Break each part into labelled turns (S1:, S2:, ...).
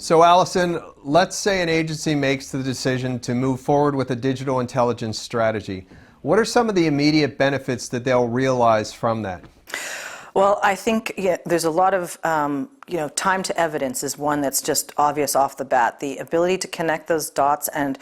S1: So Allison, let's say an agency makes the decision to move forward with a digital intelligence strategy. What are some of the immediate benefits that they'll realize from that?
S2: Well, I think there's a lot of, time to evidence is one that's just obvious off the bat. The ability to connect those dots and,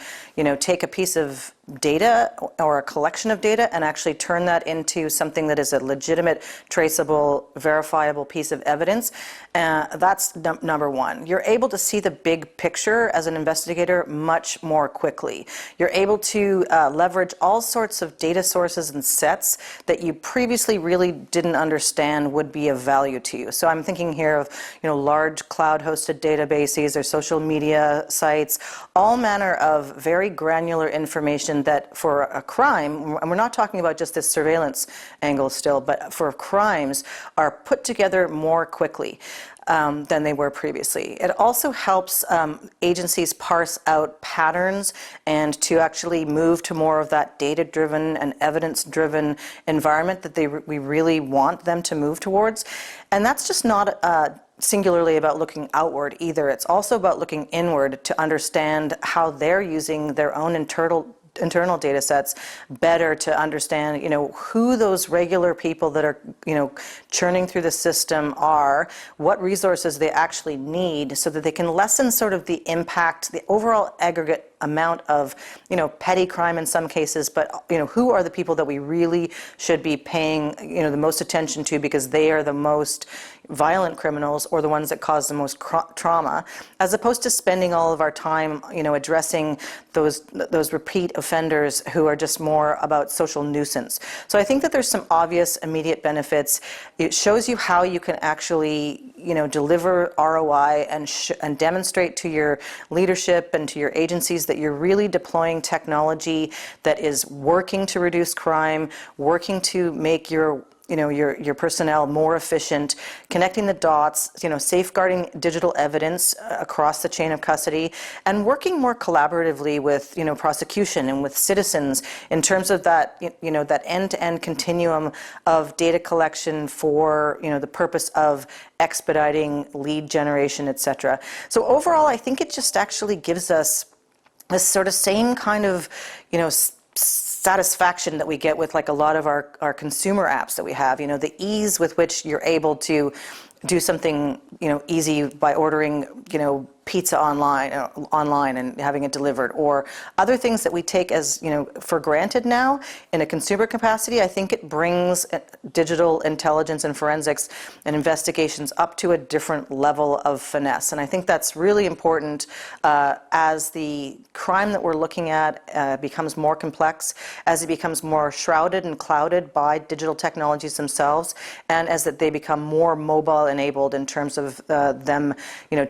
S2: take a piece of data or a collection of data and actually turn that into something that is a legitimate, traceable, verifiable piece of evidence. That's number one. You're able to see the big picture as an investigator much more quickly. You're able to leverage all sorts of data sources and sets that you previously really didn't understand would be of value to you. So I'm thinking here of large cloud-hosted databases or social media sites, all manner of very granular information that for a crime, and we're not talking about just this surveillance angle still, but for crimes are put together more quickly than they were previously. It also helps agencies parse out patterns and to actually move to more of that data-driven and evidence-driven environment that we really want them to move towards. And that's just not singularly about looking outward either. It's also about looking inward to understand how they're using their own internal data sets better to understand, who those regular people that are, churning through the system are, what resources they actually need so that they can lessen sort of the impact, the overall aggregate amount of, petty crime in some cases, but, who are the people that we really should be paying, the most attention to because they are the most violent criminals or the ones that cause the most trauma, as opposed to spending all of our time, addressing those repeat offenders who are just more about social nuisance. So I think that there's some obvious immediate benefits. It shows you how you can actually, deliver ROI and demonstrate to your leadership and to your agencies that you're really deploying technology that is working to reduce crime, working to make your personnel more efficient, connecting the dots, safeguarding digital evidence across the chain of custody, and working more collaboratively with, prosecution and with citizens in terms of that, that end-to-end continuum of data collection for, the purpose of expediting lead generation, etc. So overall, I think it just actually gives us this sort of same kind of, satisfaction that we get with like a lot of our consumer apps that we have, the ease with which you're able to do something, easy by ordering, pizza online and having it delivered, or other things that we take as, for granted now in a consumer capacity. I think it brings digital intelligence and forensics and investigations up to a different level of finesse. And I think that's really important as the crime that we're looking at becomes more complex, as it becomes more shrouded and clouded by digital technologies themselves, and as that they become more mobile enabled in terms of them,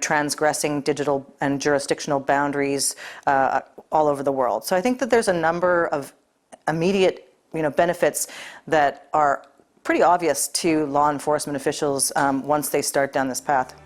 S2: transgressing digital and jurisdictional boundaries all over the world. So I think that there's a number of immediate, benefits that are pretty obvious to law enforcement officials once they start down this path.